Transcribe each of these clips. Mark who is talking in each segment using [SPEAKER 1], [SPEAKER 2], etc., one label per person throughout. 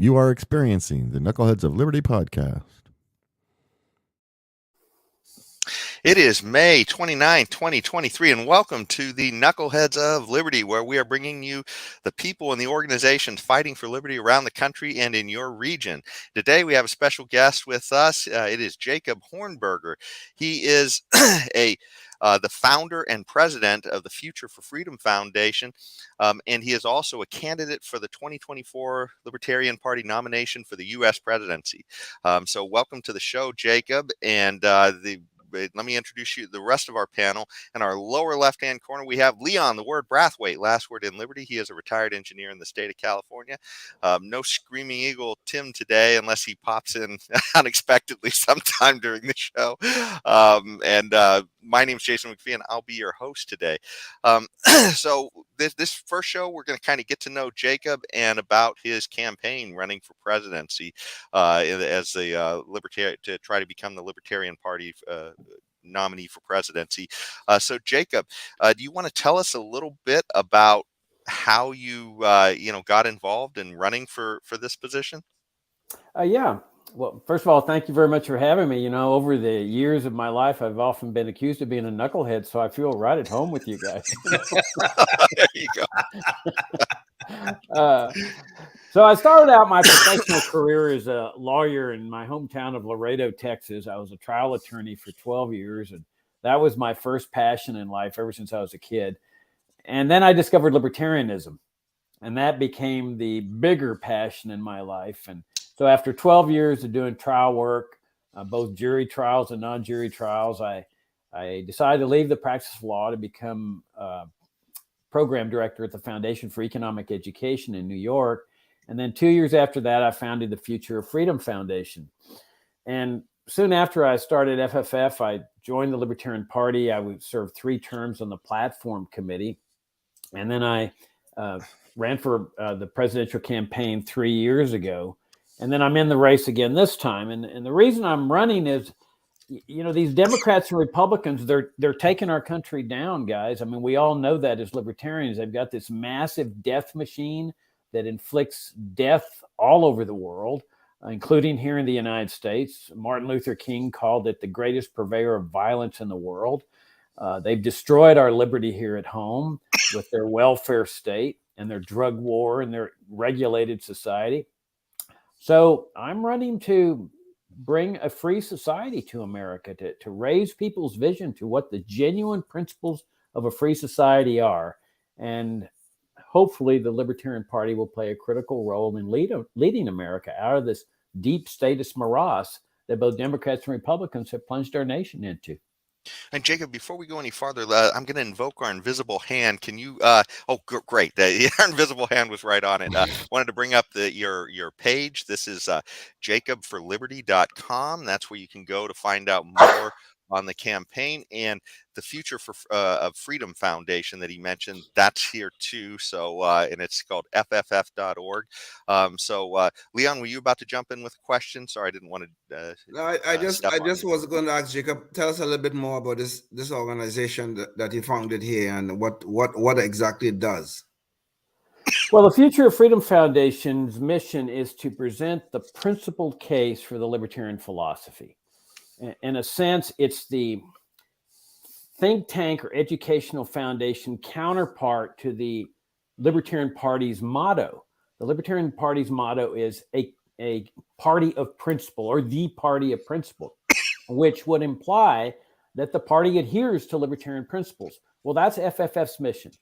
[SPEAKER 1] You are experiencing the Knuckleheads of Liberty podcast.
[SPEAKER 2] It is May 29, 2023, and welcome to the Knuckleheads of Liberty, where we are bringing you the people and the organizations fighting for liberty around the country and in your region. Today, we have a special guest with us. It is Jacob Hornberger. He is the founder and president of the Future for Freedom Foundation, and he is also a candidate for the 2024 Libertarian Party nomination for the U.S. presidency. So welcome to the show, Jacob, and let me introduce you to the rest of our panel. In our lower left-hand corner, we have Leon, the word Brathwaite, last word in Liberty. He is a retired engineer in the state of California. No Screaming Eagle Tim today, unless he pops in unexpectedly sometime during the show. My name is Jason McPhee, and I'll be your host today. So this first show, we're going to kind of get to know Jacob and about his campaign running for presidency as the Libertarian, to try to become the Libertarian Party nominee for presidency. So Jacob, do you want to tell us a little bit about how you got involved in running for this position?
[SPEAKER 3] Yeah. Well, first of all, thank you very much for having me. You know, over the years of my life, I've often been accused of being a knucklehead, so I feel right at home with you guys.
[SPEAKER 2] There you go.
[SPEAKER 3] So I started out my professional career as a lawyer in my hometown of Laredo, Texas. I was a trial attorney for 12 years, and that was my first passion in life ever since I was a kid. And then I discovered libertarianism, and that became the bigger passion in my life. And so after 12 years of doing trial work, both jury trials and non-jury trials, I decided to leave the practice of law to become program director at the Foundation for Economic Education in New York. And then 2 years after that, I founded the Future of Freedom Foundation. And soon after I started FFF, I joined the Libertarian Party. I would serve 3 terms on the platform committee. And then I ran for the presidential campaign 3 years ago. And then I'm in the race again this time. And the reason I'm running is, you know, these Democrats and Republicans, they're taking our country down, guys. I mean, we all know that as libertarians. They've got this massive death machine that inflicts death all over the world, including here in the United States. Martin Luther King called it the greatest purveyor of violence in the world. They've destroyed our liberty here at home with their welfare state and their drug war and their regulated society. So I'm running to bring a free society to America, to raise people's vision to what the genuine principles of a free society are. And hopefully the Libertarian Party will play a critical role in leading America out of this deep statist morass that both Democrats and Republicans have plunged our nation into.
[SPEAKER 2] And Jacob, before we go any farther, I'm going to invoke our invisible hand. Can you? Great! Our invisible hand was right on it. Wanted to bring up your page. This is jacobforliberty.com. That's where you can go to find out more on the campaign, and the Future for of Freedom Foundation that he mentioned, that's here too. So and it's called fff.org. Leon, were you about to jump in with a question? Sorry, I didn't want to.
[SPEAKER 4] No, I just was going to ask Jacob, tell us a little bit more about this organization that he founded here and what exactly it does.
[SPEAKER 3] Well, the Future of Freedom Foundation's mission is to present the principled case for the libertarian philosophy. In a sense, it's the think tank or educational foundation counterpart to the Libertarian Party's motto. The Libertarian Party's motto is a party of principle, or the party of principle, which would imply that the party adheres to libertarian principles. Well, that's FFF's mission.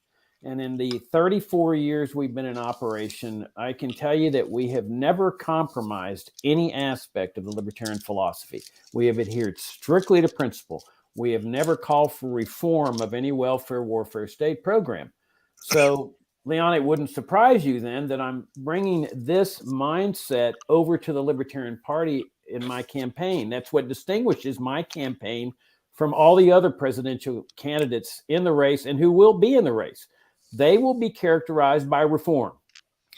[SPEAKER 3] And in the 34 years we've been in operation, I can tell you that we have never compromised any aspect of the libertarian philosophy. We have adhered strictly to principle. We have never called for reform of any welfare, warfare state program. So, Leon, it wouldn't surprise you then that I'm bringing this mindset over to the Libertarian Party in my campaign. That's what distinguishes my campaign from all the other presidential candidates in the race and who will be in the race. They will be characterized by reform,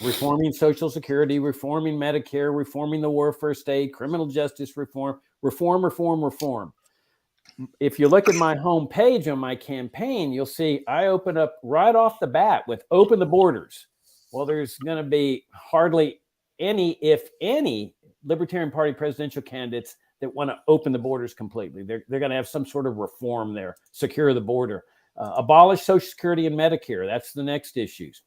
[SPEAKER 3] reforming Social Security, reforming Medicare, reforming the welfare state, criminal justice reform. If you look at my homepage on my campaign, you'll see I open up right off the bat with open the borders. Well, there's going to be hardly if any Libertarian Party presidential candidates that want to open the borders completely. They're going to have some sort of reform there, secure the border, abolish Social Security and Medicare. That's the next issues.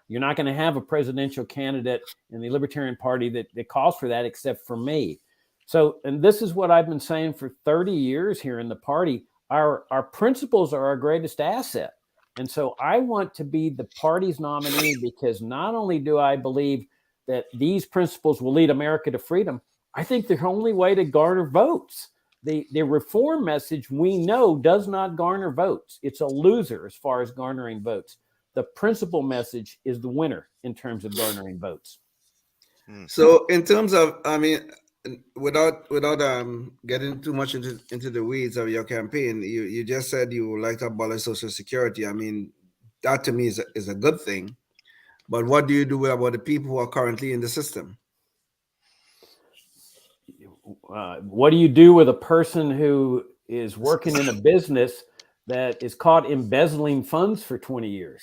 [SPEAKER 3] You're not going to have a presidential candidate in the Libertarian Party that calls for that, except for me. So, and this is what I've been saying for 30 years here in the party. Our principles are our greatest asset. And so I want to be the party's nominee because not only do I believe that these principles will lead America to freedom, I think the only way to garner votes. The reform message we know does not garner votes. It's a loser as far as garnering votes. The principal message is the winner in terms of garnering votes.
[SPEAKER 4] So in terms of, without getting too much into the weeds of your campaign, you just said you would like to abolish Social Security. I mean, that to me is a good thing. But what do you do about the people who are currently in the system?
[SPEAKER 3] What do you do with a person who is working in a business that is caught embezzling funds for 20 years?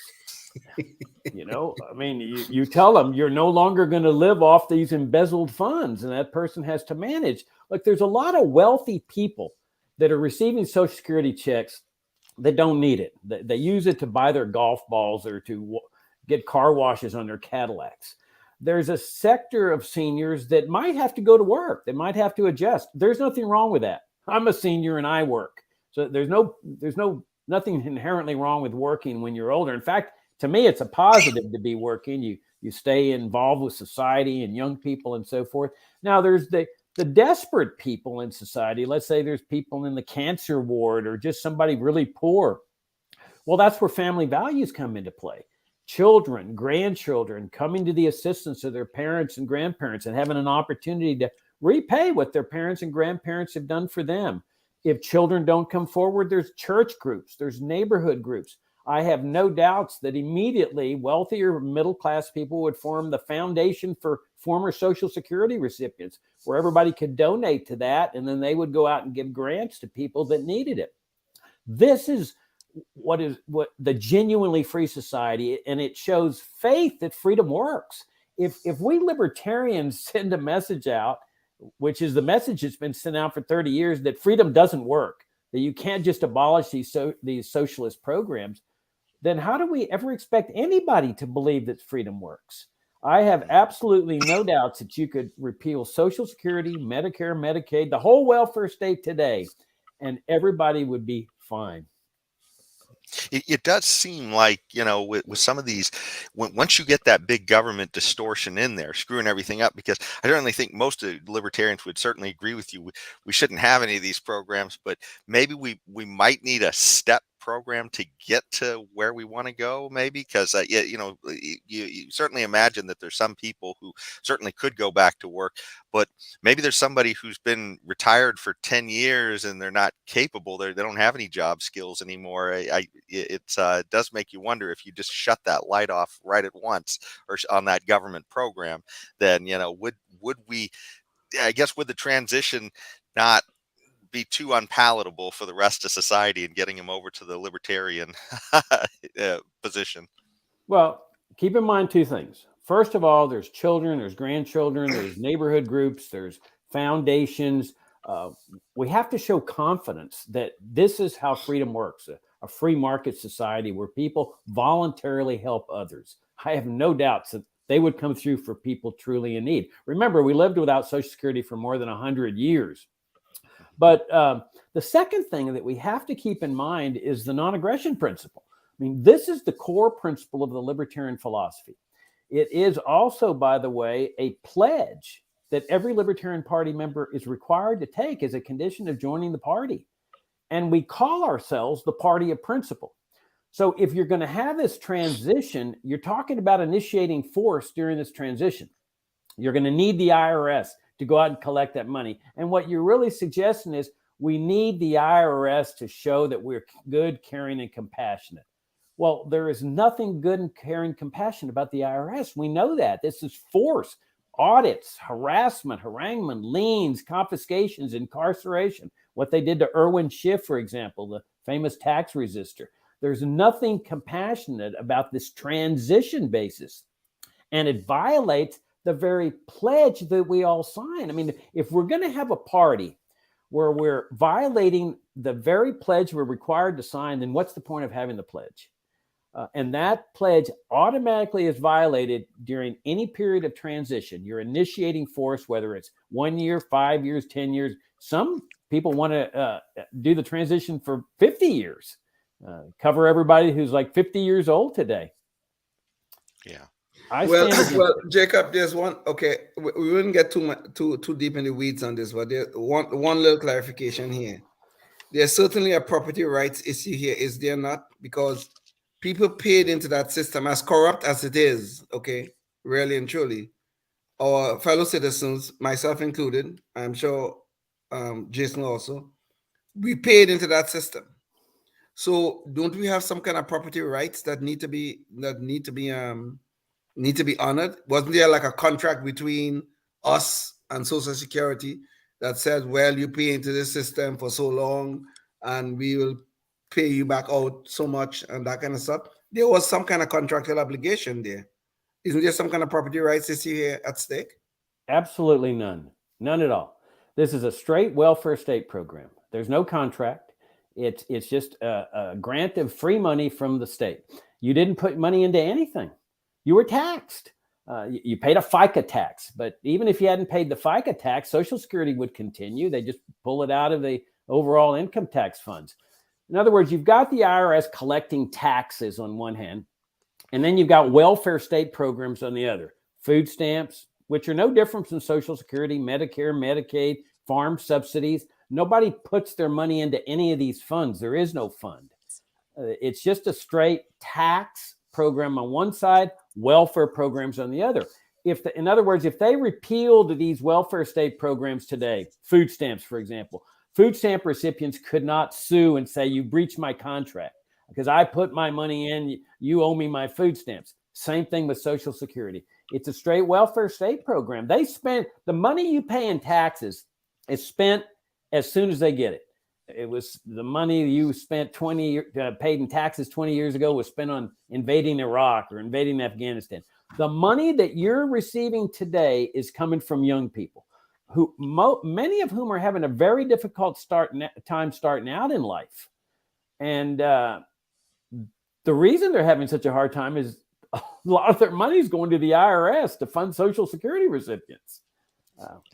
[SPEAKER 3] You tell them you're no longer going to live off these embezzled funds, and that person has to manage. Look, there's a lot of wealthy people that are receiving Social Security checks that don't need it. They use it to buy their golf balls or to get car washes on their Cadillacs. There's a sector of seniors that might have to go to work. They might have to adjust. There's nothing wrong with that. I'm a senior and I work. So there's nothing inherently wrong with working when you're older. In fact, to me, it's a positive to be working. You stay involved with society and young people and so forth. Now, there's the desperate people in society. Let's say there's people in the cancer ward or just somebody really poor. Well, that's where family values come into play. Children, grandchildren coming to the assistance of their parents and grandparents and having an opportunity to repay what their parents and grandparents have done for them. If children don't come forward, there's church groups, there's neighborhood groups. I have no doubts that immediately wealthier middle-class people would form the foundation for former Social Security recipients, where everybody could donate to that, and then they would go out and give grants to people that needed it. This is what the genuinely free society, and it shows faith that freedom works. If we libertarians send a message out, which is the message that's been sent out for 30 years, that freedom doesn't work, that you can't just abolish these socialist programs, then how do we ever expect anybody to believe that freedom works? I have absolutely no doubts that you could repeal Social Security, Medicare, Medicaid, the whole welfare state today, and everybody would be fine.
[SPEAKER 2] It does seem like, with some of these, once you get that big government distortion in there, screwing everything up, because I certainly think most of the libertarians would certainly agree with you. We shouldn't have any of these programs, but maybe we might need a step program to get to where we want to go, maybe, because you certainly imagine that there's some people who certainly could go back to work, but maybe there's somebody who's been retired for 10 years and they're not capable. They don't have any job skills anymore. It does make you wonder, if you just shut that light off right at once or on that government program, then would we, I guess, would the transition not be too unpalatable for the rest of society and getting them over to the libertarian position?
[SPEAKER 3] Well, keep in mind two things. First of all, there's children, there's grandchildren, there's neighborhood groups, there's foundations. We have to show confidence that this is how freedom works, a free market society where people voluntarily help others. I have no doubts that they would come through for people truly in need. Remember, we lived without Social Security for more than 100 years. But the second thing that we have to keep in mind is the non-aggression principle. I mean, this is the core principle of the libertarian philosophy. It is also, by the way, a pledge that every Libertarian Party member is required to take as a condition of joining the party. And we call ourselves the party of principle. So if you're going to have this transition, you're talking about initiating force during this transition. You're going to need the IRS to go out and collect that money. And what you're really suggesting is we need the IRS to show that we're good, caring, and compassionate. Well, there is nothing good and caring, compassionate about the IRS. We know that. This is force, audits, harassment, haranguement, liens, confiscations, incarceration. What they did to Irwin Schiff, for example, the famous tax resister. There's nothing compassionate about this transition basis. And it violates the very pledge that we all sign. I mean, if we're going to have a party where we're violating the very pledge we're required to sign, then what's the point of having the pledge? And that pledge automatically is violated during any period of transition. You're initiating force, whether it's 1 year, 5 years, 10 years. Some people want to do the transition for 50 years, cover everybody who's like 50 years old today.
[SPEAKER 2] Yeah.
[SPEAKER 4] Well, Jacob, there's one. Okay, we wouldn't get too deep in the weeds on this, but there's one little clarification here. There's certainly a property rights issue here, is there not? Because people paid into that system, as corrupt as it is, okay, really and truly. Our fellow citizens, myself included, I'm sure Jason also, we paid into that system. So don't we have some kind of property rights that need to be honored? Wasn't there like a contract between us and Social Security that says, well, you pay into this system for so long and we will pay you back out so much and that kind of stuff? There was some kind of contractual obligation there. Isn't there some kind of property rights issue here at stake?
[SPEAKER 3] Absolutely none. None at all. This is a straight welfare state program. There's no contract. It's just a grant of free money from the state. You didn't put money into anything. You were taxed. You paid a FICA tax, but even if you hadn't paid the FICA tax, Social Security would continue. They just pull it out of the overall income tax funds. In other words, you've got the IRS collecting taxes on one hand, and then you've got welfare state programs on the other. Food stamps, which are no different from Social Security, Medicare, Medicaid, farm subsidies. Nobody puts their money into any of these funds. There is no fund. It's just a straight tax program on one side, welfare programs on the other. In other words, if they repealed these welfare state programs today, food stamps, for example, food stamp recipients could not sue and say, you breached my contract because I put my money in, you owe me my food stamps. Same thing with Social Security. It's a straight welfare state program. They spend the money you pay in taxes is spent as soon as they get it. It was the money you spent paid in taxes 20 years ago was spent on invading Iraq or invading Afghanistan. The money that you're receiving today is coming from young people, who many of whom are having a very difficult time starting out in life. And the reason they're having such a hard time is a lot of their money is going to the IRS to fund Social Security recipients.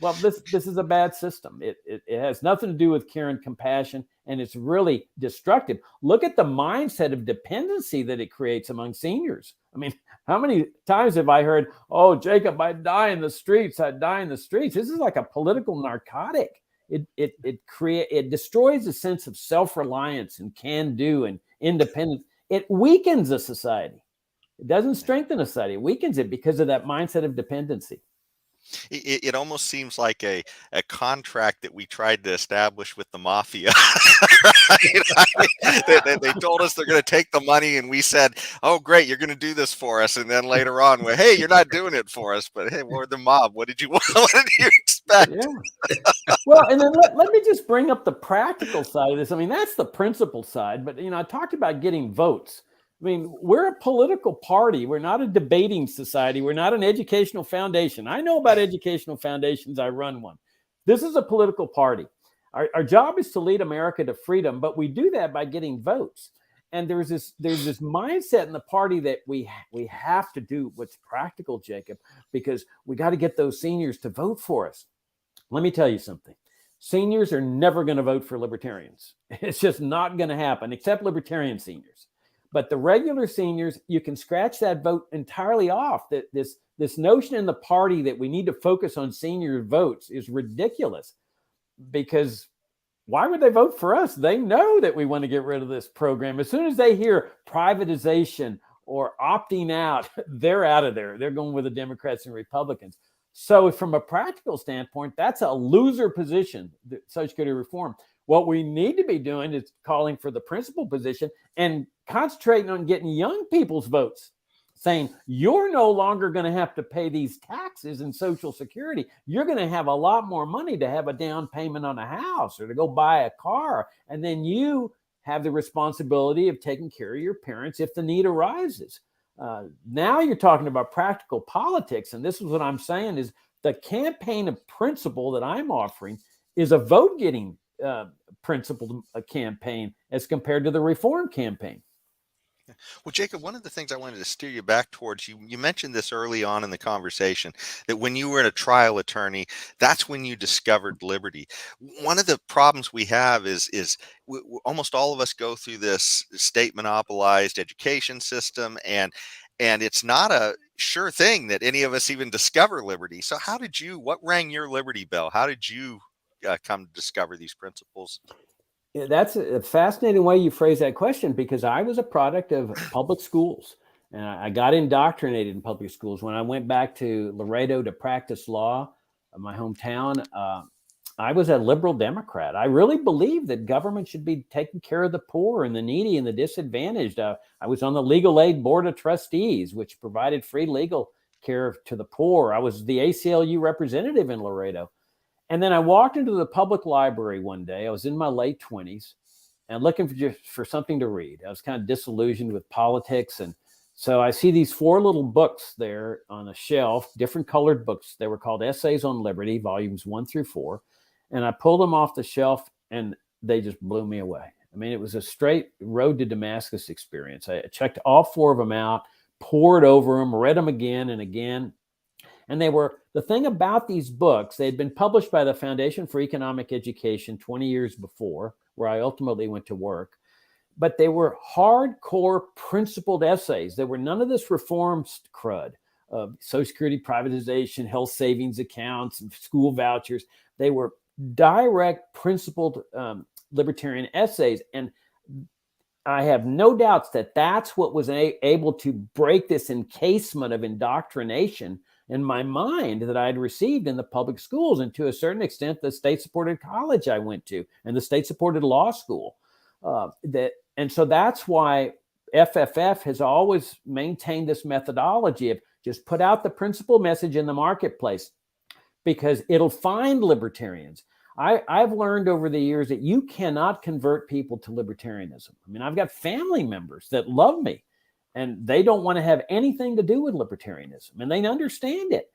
[SPEAKER 3] Well, this is a bad system. It has nothing to do with care and compassion, and it's really destructive. Look at the mindset of dependency that it creates among seniors. I mean, how many times have I heard, "Oh, Jacob, I'd die in the streets. I'd die in the streets." This is like a political narcotic. It destroys a sense of self-reliance and can-do and independence. It weakens a society. It doesn't strengthen a society. It weakens it because of that mindset of dependency.
[SPEAKER 2] It almost seems like a contract that we tried to establish with the mafia. Right? They told us they're going to take the money, and we said, "Oh, great, you're going to do this for us." And then later on, well, "Hey, you're not doing it for us." But hey, we're the mob. What did you want? What did you expect?
[SPEAKER 3] Yeah. Well, and then let me just bring up the practical side of this. I mean, that's the principle side. But I talked about getting votes. I mean, we're a political party. We're not a debating society. We're not an educational foundation. I know about educational foundations. I run one. This is a political party. Our job is to lead America to freedom, but we do that by getting votes. And there's this mindset in the party that we have to do what's practical, Jacob, because we got to get those seniors to vote for us. Let me tell you something. Seniors are never going to vote for libertarians. It's just not going to happen, except libertarian seniors. But the regular seniors, you can scratch that vote entirely off. That this notion in the party that we need to focus on senior votes is ridiculous, because why would they vote for us? They know that we want to get rid of this program. As soon as they hear privatization or opting out, they're out of there. They're going with the Democrats and Republicans. So from a practical standpoint, that's a loser position, Social Security reform. What we need to be doing is calling for the principal position and concentrating on getting young people's votes, saying you're no longer going to have to pay these taxes and Social Security. You're going to have a lot more money to have a down payment on a house or to go buy a car. And then you have the responsibility of taking care of your parents if the need arises. Now you're talking about practical politics. And this is what I'm saying is the campaign of principle that I'm offering is a vote getting principled campaign as compared to the reform campaign.
[SPEAKER 2] Well, Jacob, one of the things I wanted to steer you back towards, you mentioned this early on in the conversation, that when you were a trial attorney, that's when you discovered liberty. One of the problems we have is almost all of us go through this state monopolized education system, and it's not a sure thing that any of us even discover liberty. So what rang your liberty bell? How did you come to discover these principles?
[SPEAKER 3] That's a fascinating way you phrase that question, because I was a product of public schools, and I got indoctrinated in public schools. When I went back to Laredo to practice law, my hometown, I was a liberal Democrat. I really believed that government should be taking care of the poor and the needy and the disadvantaged. I was on the Legal Aid Board of Trustees, which provided free legal care to the poor. I was the ACLU representative in Laredo. And then I walked into the public library one day. I was in my late 20s and looking for something to read. I was kind of disillusioned with politics. And so I see these 4 little books there on a shelf, different colored books. They were called Essays on Liberty, volumes 1 through 4. And I pulled them off the shelf and they just blew me away. I mean, it was a straight road to Damascus experience. I checked all 4 of them out, pored over them, read them again and again. And the thing about these books, they had been published by the Foundation for Economic Education 20 years before, where I ultimately went to work. But they were hardcore principled essays. There were none of this reform crud, Social Security privatization, health savings accounts, school vouchers. They were direct principled libertarian essays. And I have no doubts that that's what was able to break this encasement of indoctrination in my mind that I had received in the public schools, and to a certain extent, the state-supported college I went to and the state-supported law school. And so that's why FFF has always maintained this methodology of just put out the principal message in the marketplace, because it'll find libertarians. I've learned over the years that you cannot convert people to libertarianism. I mean, I've got family members that love me, and they don't want to have anything to do with libertarianism, and they understand it.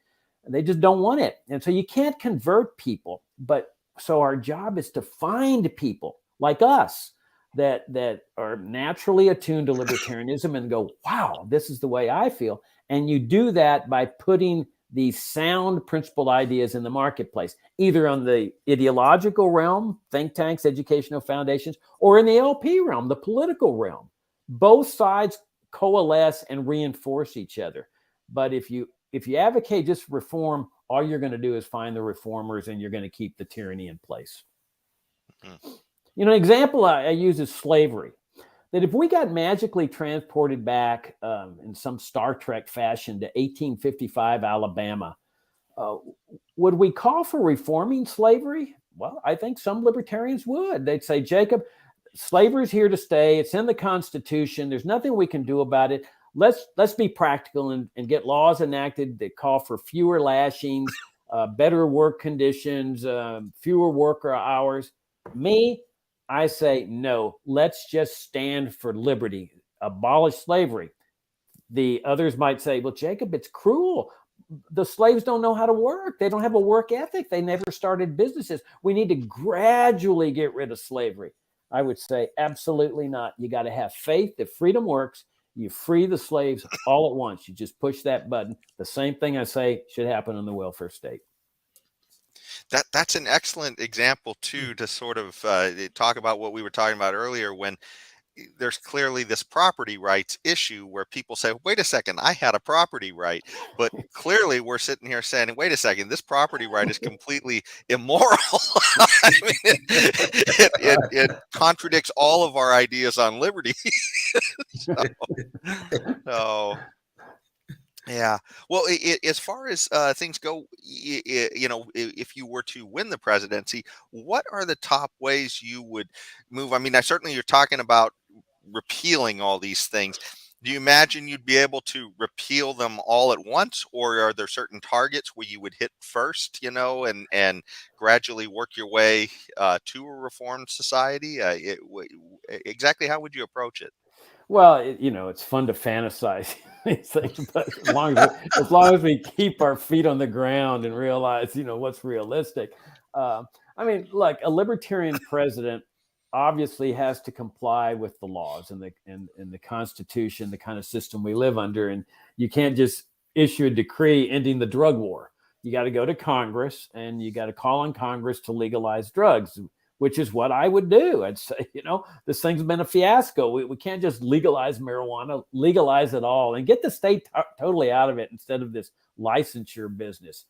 [SPEAKER 3] They just don't want it. And so you can't convert people. But so our job is to find people like us that are naturally attuned to libertarianism and go, wow, this is the way I feel. And you do that by putting these sound principled ideas in the marketplace, either on the ideological realm, think tanks, educational foundations, or in the LP realm, the political realm. Both sides coalesce and reinforce each other. But if you advocate just reform, all you're going to do is find the reformers, and you're going to keep the tyranny in place. Mm-hmm. You know, an example I use is slavery. That if we got magically transported back in some Star Trek fashion to 1855 Alabama, would we call for reforming slavery? Well, I think some libertarians would. They'd say, Jacob, slavery is here to stay. It's in the Constitution. There's nothing we can do about it. Let's be practical and get laws enacted that call for fewer lashings, better work conditions, fewer worker hours. I say, no, let's just stand for liberty, abolish slavery. The others might say, well, Jacob, it's cruel. The slaves don't know how to work. They don't have a work ethic. They never started businesses. We need to gradually get rid of slavery. I would say, absolutely not. You got to have faith that freedom works. You free the slaves all at once. You just push that button. The same thing I say should happen in the welfare state.
[SPEAKER 2] That's an excellent example too, to sort of talk about what we were talking about earlier, when there's clearly this property rights issue where people say, wait a second, I had a property right. But clearly we're sitting here saying, wait a second, this property right is completely immoral. I mean, it contradicts all of our ideas on liberty. so yeah. Well, as far as things go, you know, if you were to win the presidency, what are the top ways you would move? I mean, certainly you're talking about repealing all these things. Do you imagine you'd be able to repeal them all at once, or are there certain targets where you would hit first, you know, and gradually work your way to a reformed society? Exactly how would you approach it?
[SPEAKER 3] Well, you know, it's fun to fantasize these things, but as long as we keep our feet on the ground and realize, what's realistic. I mean, look, a libertarian president obviously has to comply with the laws and the Constitution, the kind of system we live under. And you can't just issue a decree ending the drug war. You got to go to Congress and you got to call on Congress to legalize drugs, which is what I would do. I'd say, this thing's been a fiasco. We can't just legalize marijuana, legalize it all and get the state totally out of it instead of this licensure business.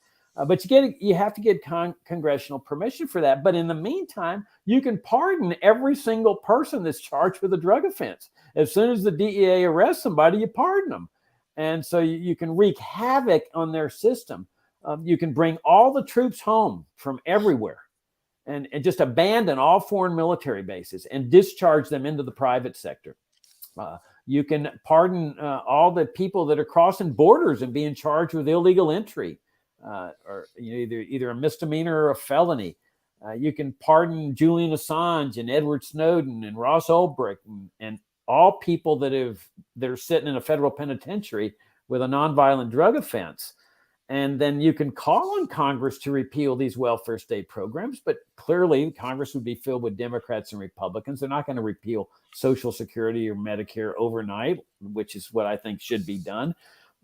[SPEAKER 3] But you have to get congressional permission for that. But in the meantime, you can pardon every single person that's charged with a drug offense. As soon as the DEA arrests somebody, you pardon them. And so you can wreak havoc on their system. You can bring all the troops home from everywhere and just abandon all foreign military bases and discharge them into the private sector. You can pardon all the people that are crossing borders and being charged with illegal entry. Or either a misdemeanor or a felony. You can pardon Julian Assange and Edward Snowden and Ross Ulbricht and all people that are sitting in a federal penitentiary with a nonviolent drug offense. And then you can call on Congress to repeal these welfare state programs, but clearly Congress would be filled with Democrats and Republicans. They're not going to repeal Social Security or Medicare overnight, which is what I think should be done.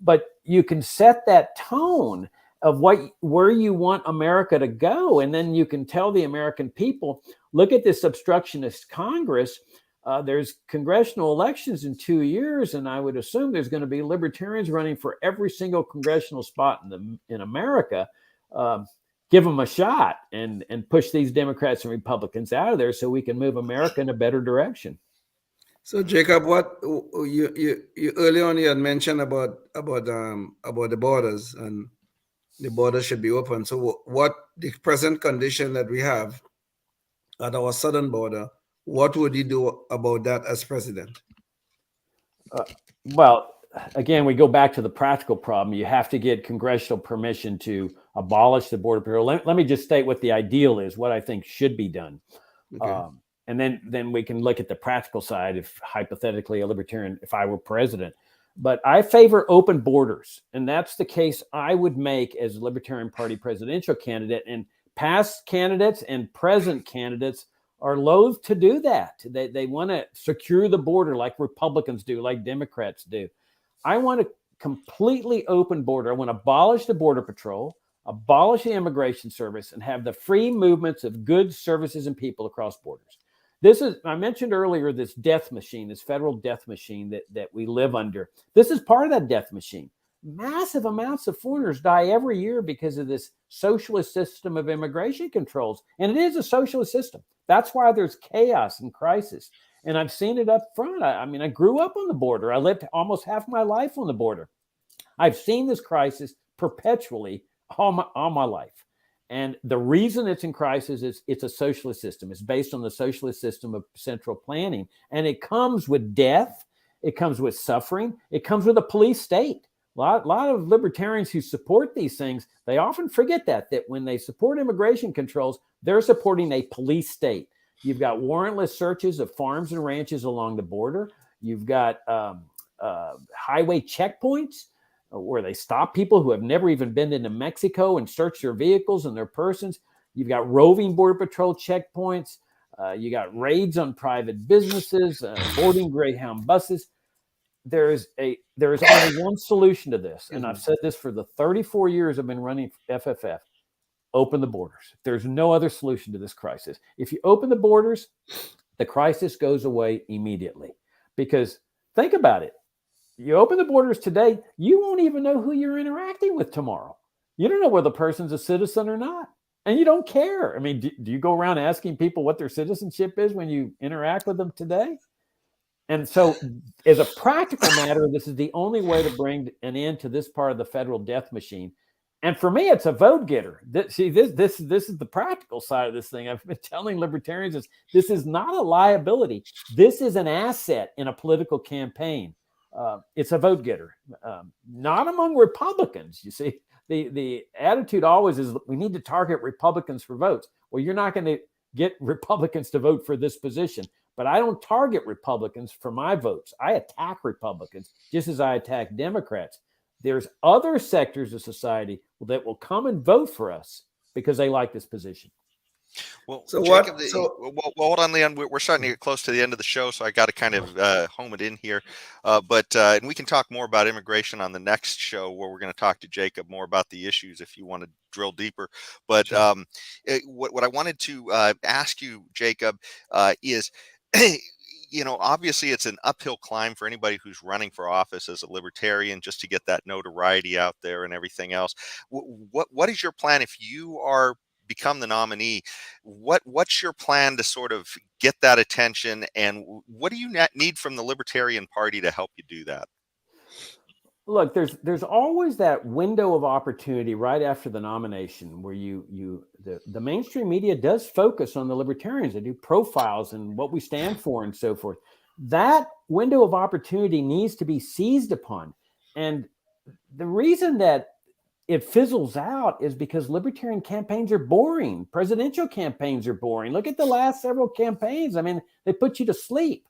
[SPEAKER 3] But you can set that tone of where you want America to go. And then you can tell the American people, look at this obstructionist Congress. There's congressional elections in 2 years, and I would assume there's going to be libertarians running for every single congressional spot in America. Give them a shot and push these Democrats and Republicans out of there so we can move America in a better direction.
[SPEAKER 4] So Jacob, what you early on you had mentioned about the borders, and the borders should be open. So what the present condition that we have at our southern border, what would you do about that as president?
[SPEAKER 3] Well, again, we go back to the practical problem. You have to get congressional permission to abolish the Border Patrol. Let me just state what the ideal is, what I think should be done. Okay. And then we can look at the practical side if hypothetically a libertarian, if I were president. But I favor open borders. And that's the case I would make as a Libertarian Party presidential candidate. And past candidates and present candidates are loath to do that. They want to secure the border like Republicans do, like Democrats do. I want a completely open border. I want to abolish the Border Patrol, abolish the Immigration Service, and have the free movements of goods, services, and people across borders. I mentioned earlier, this death machine, this federal death machine that we live under. This is part of that death machine. Massive amounts of foreigners die every year because of this socialist system of immigration controls. And it is a socialist system. That's why there's chaos and crisis. And I've seen it up front. I grew up on the border. I lived almost half my life on the border. I've seen this crisis perpetually all my life. And the reason it's in crisis is it's a socialist system. It's based on the socialist system of central planning. And it comes with death. It comes with suffering. It comes with a police state. A lot of libertarians who support these things, they often forget that when they support immigration controls, they're supporting a police state. You've got warrantless searches of farms and ranches along the border. You've got highway checkpoints where they stop people who have never even been into Mexico and search their vehicles and their persons. You've got roving Border Patrol checkpoints. You got raids on private businesses, boarding Greyhound buses. There is only one solution to this, and I've said this for the 34 years I've been running FFF. Open the borders. There's no other solution to this crisis. If you open the borders, the crisis goes away immediately. Because think about it. You open the borders today, you won't even know who you're interacting with tomorrow. You don't know whether the person's a citizen or not. And you don't care. I mean, do you go around asking people what their citizenship is when you interact with them today? And so as a practical matter, this is the only way to bring an end to this part of the federal death machine. And for me, it's a vote getter. This is the practical side of this thing. I've been telling libertarians this is not a liability. This is an asset in a political campaign. It's a vote getter, not among Republicans. You see, the attitude always is we need to target Republicans for votes. Well, you're not going to get Republicans to vote for this position. But I don't target Republicans for my votes. I attack Republicans just as I attack Democrats. There's other sectors of society that will come and vote for us because they like this position.
[SPEAKER 2] Well,
[SPEAKER 4] So
[SPEAKER 2] Jacob,
[SPEAKER 4] what? So
[SPEAKER 2] well, hold on, Leon. We're starting to get close to the end of the show, so I got to kind of home it in here. And we can talk more about immigration on the next show, where we're going to talk to Jacob more about the issues if you want to drill deeper. But
[SPEAKER 4] Sure.
[SPEAKER 2] What I wanted to ask you, Jacob, is obviously it's an uphill climb for anybody who's running for office as a libertarian, just to get that notoriety out there and everything else. What is your plan if you are become the nominee? What's your plan to sort of get that attention, and what do you need from the Libertarian Party to help you do that?
[SPEAKER 3] Look, there's always that window of opportunity right after the nomination where the mainstream media does focus on the libertarians. They do profiles and what we stand for and so forth. That window of opportunity needs to be seized upon. And the reason that it fizzles out is because libertarian campaigns are boring. Presidential campaigns are boring. Look at the last several campaigns. I mean, they put you to sleep.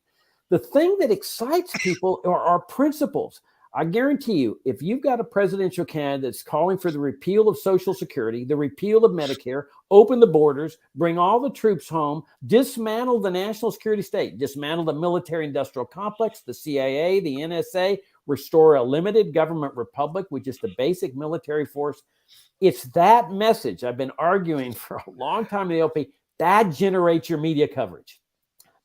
[SPEAKER 3] The thing that excites people are our principles. I guarantee you, if you've got a presidential candidate that's calling for the repeal of Social Security, the repeal of Medicare, open the borders, bring all the troops home, dismantle the national security state, dismantle the military-industrial complex, the CIA, the NSA, restore a limited government republic with just a basic military force. It's that message I've been arguing for a long time in the LP. That generates your media coverage.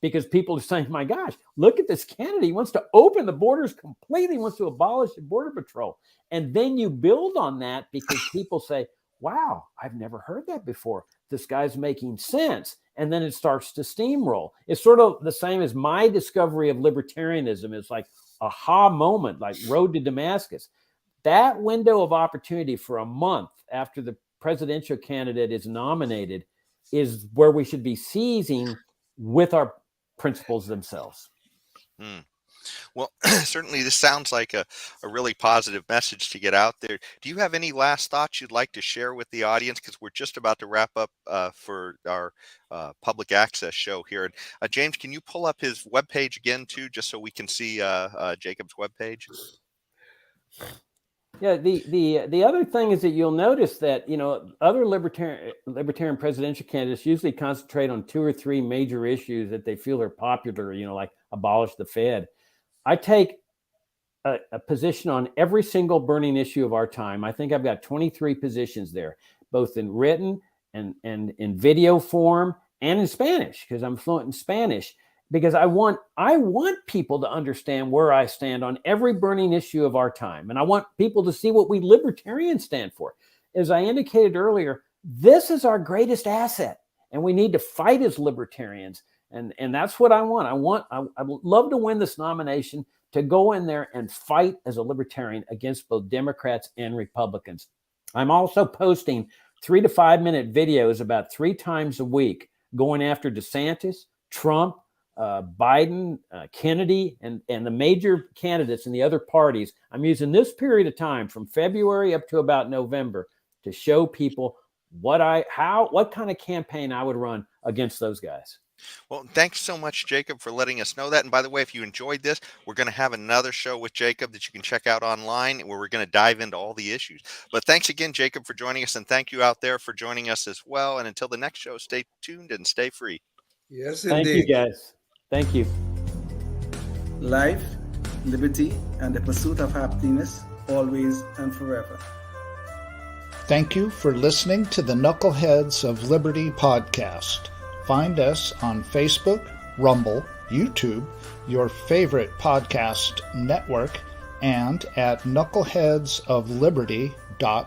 [SPEAKER 3] Because people are saying, my gosh, look at this candidate. He wants to open the borders completely. He wants to abolish the Border Patrol. And then you build on that because people say, wow, I've never heard that before. This guy's making sense. And then it starts to steamroll. It's sort of the same as my discovery of libertarianism. It's like aha moment, like road to Damascus. That window of opportunity for a month after the presidential candidate is nominated is where we should be seizing with our principles themselves.
[SPEAKER 2] Well, certainly this sounds like a really positive message to get out there. Do you have any last thoughts you'd like to share with the audience? Because we're just about to wrap up for our public access show here. And James, can you pull up his webpage again too, just so we can see Jacob's webpage?
[SPEAKER 3] Yeah, the other thing is that you'll notice that, other libertarian presidential candidates usually concentrate on 2 or 3 major issues that they feel are popular, like abolish the Fed. I take a position on every single burning issue of our time. I think I've got 23 positions there, both in written and in video form and in Spanish, because I'm fluent in Spanish. Because I want people to understand where I stand on every burning issue of our time. And I want people to see what we libertarians stand for. As I indicated earlier, this is our greatest asset. And we need to fight as libertarians. And that's what I want. I would love to win this nomination, to go in there and fight as a libertarian against both Democrats and Republicans. I'm also posting 3 to 5 minute videos about 3 times a week going after DeSantis, Trump, Biden, Kennedy, and the major candidates in the other parties. I'm using this period of time from February up to about November to show people what kind of campaign I would run against those guys.
[SPEAKER 2] Well, thanks so much, Jacob, for letting us know that. And by the way, if you enjoyed this, we're going to have another show with Jacob that you can check out online, where we're going to dive into all the issues. But thanks again, Jacob, for joining us. And thank you out there for joining us as well. And until the next show, stay tuned and stay free.
[SPEAKER 4] yes, indeed.
[SPEAKER 3] Thank you, guys. Thank you.
[SPEAKER 5] Life, liberty, and the pursuit of happiness, always and forever.
[SPEAKER 6] Thank you for listening to the Knuckleheads of Liberty podcast. Find us on Facebook, Rumble, YouTube, your favorite podcast network, and at knuckleheadsofliberty.com.